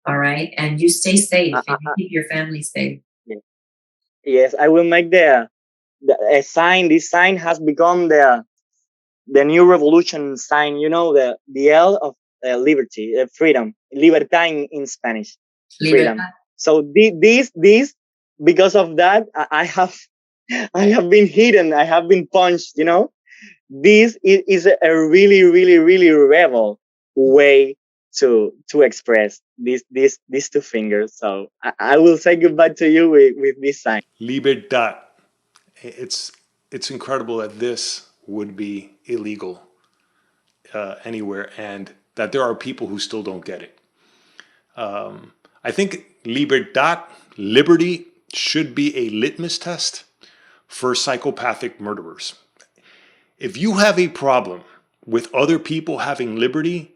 All right. And you stay safe I, and I, you keep your family safe. I- yes, I will make the a sign. This sign has become the new revolution sign. You know, the L of liberty, freedom, libertad in Spanish, freedom. Libertad. So this because of that, I have I have been hidden. I have been punched. You know, this is a really, really, really rebel way to express these two fingers. So I will say goodbye to you with this sign. Libertad. It's it's incredible that this would be illegal anywhere, and that there are people who still don't get it. I think libertad, liberty, should be a litmus test for psychopathic murderers. If you have a problem with other people having liberty,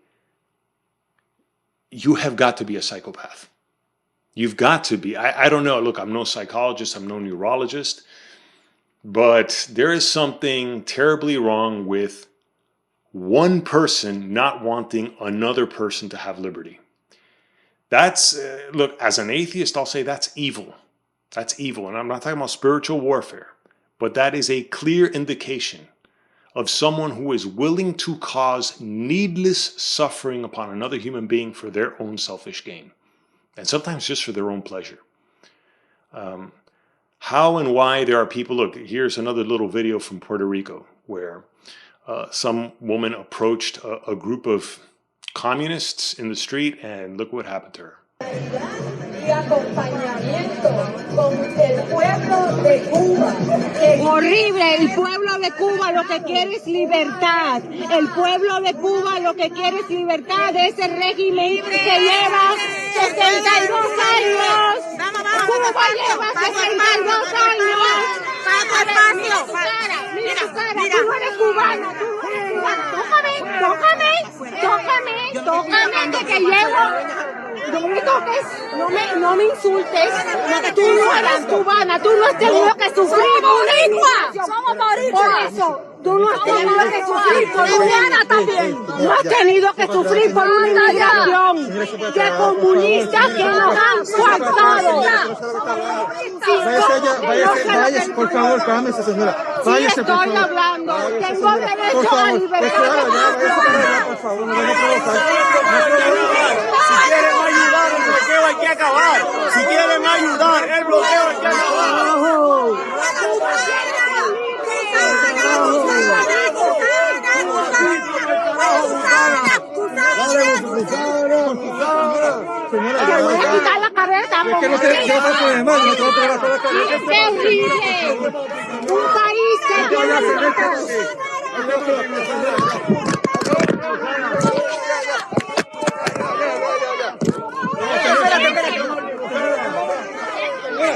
you have got to be a psychopath. You've got to be. I don't know. Look, I'm no psychologist, I'm no neurologist, but there is something terribly wrong with one person not wanting another person to have liberty. That's, look, as an atheist, I'll say that's evil. That's evil. And I'm not talking about spiritual warfare, but that is a clear indication of someone who is willing to cause needless suffering upon another human being for their own selfish gain, and sometimes just for their own pleasure. How and why there are people, look, here's another little video from Puerto Rico where some woman approached a group of communists in the street, and look what happened to her. Y acompañamiento con el pueblo de Cuba. Horrible, el pueblo de Cuba lo que quiere es libertad. El pueblo de Cuba lo que quiere es libertad de ese régimen que lleva 62 años. Cuba lleva 62 años. Mira tu cara, tú no eres cubana, tú no eres cubana. Tócame, que te llevo. No me toques, no me insultes. Tú no eres cubana, tú no has tenido que sufrir. Somos boricuas. Por eso, tú no has tenido que sufrir por una también. No has tenido que sufrir por una inmigración de comunistas que nos han coartado. Váyase, por favor, cálmese, señora. Váyase, por Estoy favor. hablando, tengo derecho a libertad. Por favor, no deje provocar. Si quieren ayudar, el bloqueo hay que acabar. Si quieren ayudar, el bloqueo hay que acabar. Te voy a quitar la careta. Es que no te va a poner mal, no te va a pegar toda la cabeza. Es terrible. Un país que tiene libertad.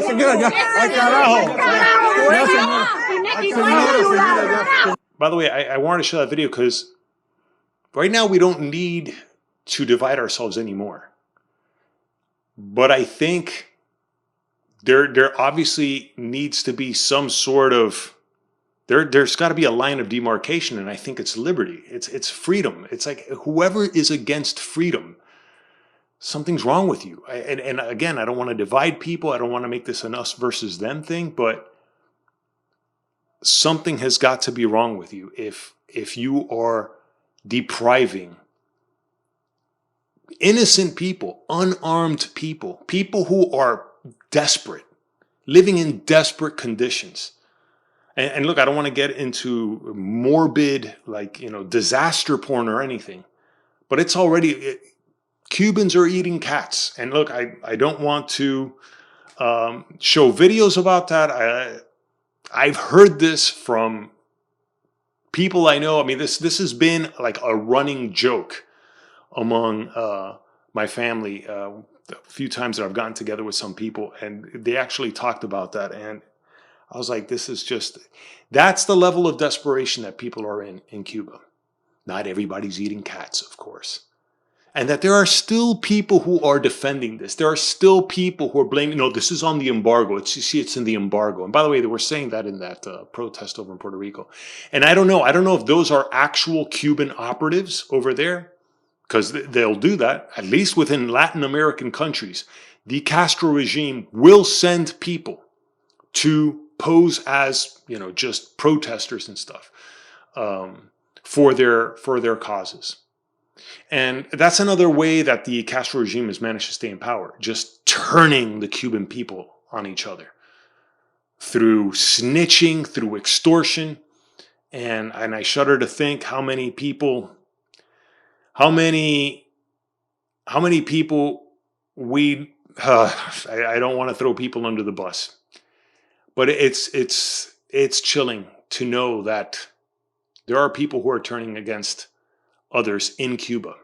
Señora, ya. ¡Ay, carajo! By the way, I wanted to show that video because right now we don't need to divide ourselves anymore. But I think there obviously needs to be some sort of, there's got to be a line of demarcation, and I think it's liberty. It's freedom. It's like whoever is against freedom, something's wrong with you. And again, I don't want to divide people. I don't want to make this an us versus them thing, but something has got to be wrong with you if you are depriving innocent people, unarmed people, people who are desperate, living in desperate conditions. And look, I don't want to get into morbid, disaster porn or anything, but it's already, Cubans are eating cats. And look, I don't want to show videos about that. I've heard this from people I know. I mean, this has been like a running joke among my family. A few times that I've gotten together with some people, and they actually talked about that. And I was like, that's the level of desperation that people are in Cuba. Not everybody's eating cats, of course. And that there are still people who are defending this. There are still people who are blaming, no, this is on the embargo. It's in the embargo. And by the way, they were saying that in that protest over in Puerto Rico. And I don't know if those are actual Cuban operatives over there, because they'll do that, at least within Latin American countries. The Castro regime will send people to pose as, just protesters and stuff, for their causes. And that's another way that the Castro regime has managed to stay in power, just turning the Cuban people on each other through snitching, through extortion. And I shudder to think how many people we, I don't want to throw people under the bus, but it's chilling to know that there are people who are turning against others in Cuba.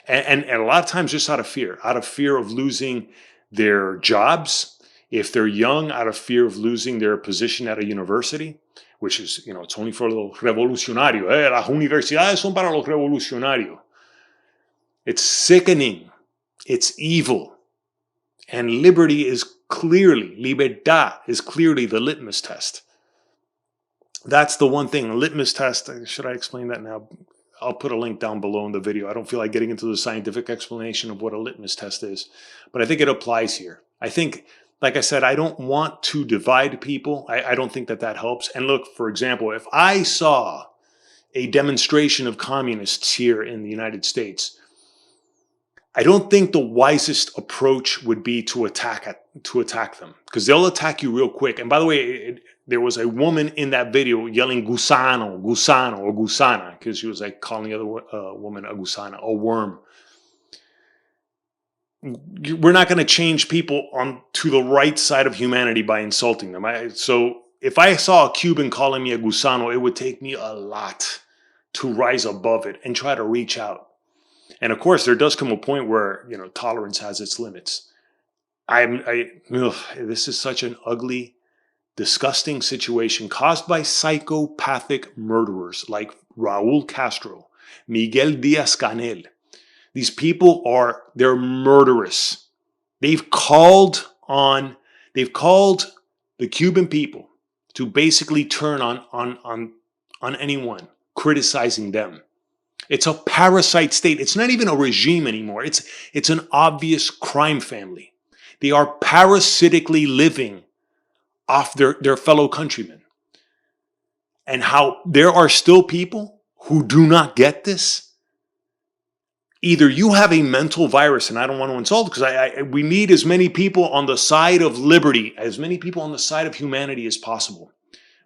And a lot of times just out of fear of losing their jobs. If they're young, out of fear of losing their position at a university, which is, it's only for los revolucionarios. Las universidades son para los revolucionarios. It's sickening. It's evil. And libertad is clearly the litmus test. That's the one thing, a litmus test. Should I explain that now? I'll put a link down below in the video. I don't feel like getting into the scientific explanation of what a litmus test is, but I think it applies here. I think, like I said, I don't want to divide people. I don't think that helps. And look, for example, if I saw a demonstration of communists here in the United States, I don't think the wisest approach would be to attack them, because they'll attack you real quick. And by the way, there was a woman in that video yelling gusano, gusano, or gusana, because she was like calling the other woman a gusana, a worm. We're not going to change people on to the right side of humanity by insulting them. So if I saw a Cuban calling me a gusano, it would take me a lot to rise above it and try to reach out. And of course, there does come a point where, tolerance has its limits. This is such an ugly, disgusting situation caused by psychopathic murderers like Raul Castro, Miguel Diaz-Canel. These people they're murderous. They've called the Cuban people to basically turn on anyone criticizing them. It's a parasite state. It's not even a regime anymore. It's an obvious crime family. They are parasitically living off their fellow countrymen. And how there are still people who do not get this. Either you have a mental virus, and I don't want to insult, because we need as many people on the side of liberty, as many people on the side of humanity as possible.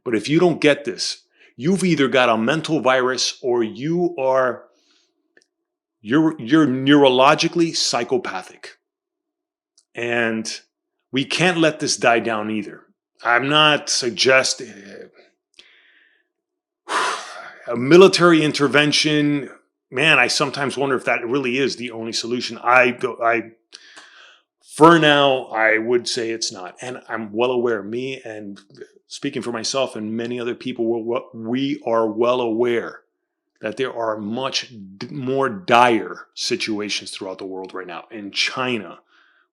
But if you don't get this, you've either got a mental virus or you're neurologically psychopathic. And we can't let this die down either. I'm not suggesting a military intervention. Man, I sometimes wonder if that really is the only solution. For now, I would say it's not. And I'm well aware, me and speaking for myself and many other people, we are well aware that there are much more dire situations throughout the world right now. In China,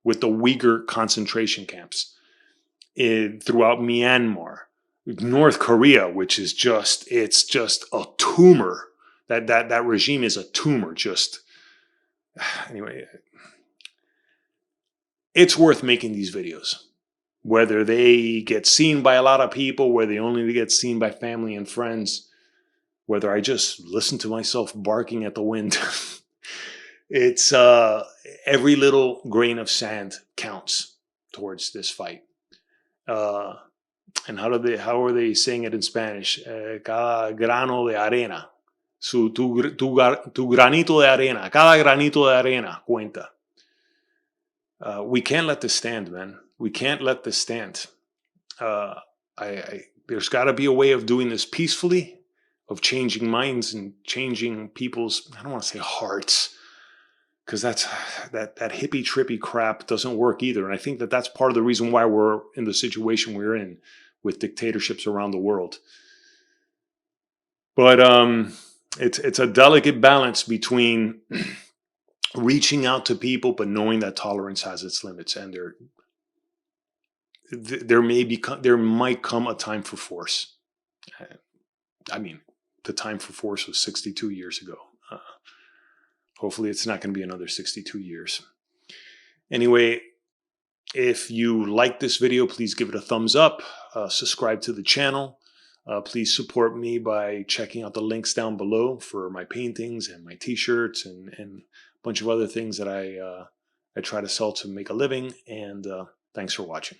with the Uyghur concentration camps, throughout Myanmar, North Korea, which is it's just a tumor. That regime is a tumor. Anyway, it's worth making these videos. Whether they get seen by a lot of people, whether they only get seen by family and friends, whether I just listen to myself barking at the wind. It's every little grain of sand counts towards this fight. And how are they saying it in Spanish? Cada grano de arena. Tu granito de arena. Cada granito de arena cuenta. We can't let this stand, man. We can't let this stand. There's got to be a way of doing this peacefully, of changing minds and changing people's, I don't want to say hearts, because that hippie trippy crap doesn't work either. And I think that's part of the reason why we're in the situation we're in with dictatorships around the world. But it's a delicate balance between reaching out to people, but knowing that tolerance has its limits, and there might come a time for force. I mean, the time for force was 62 years ago. Hopefully it's not going to be another 62 years. Anyway, if you like this video, please give it a thumbs up. Subscribe to the channel. Please support me by checking out the links down below for my paintings and my t-shirts and a bunch of other things that I try to sell to make a living. And thanks for watching.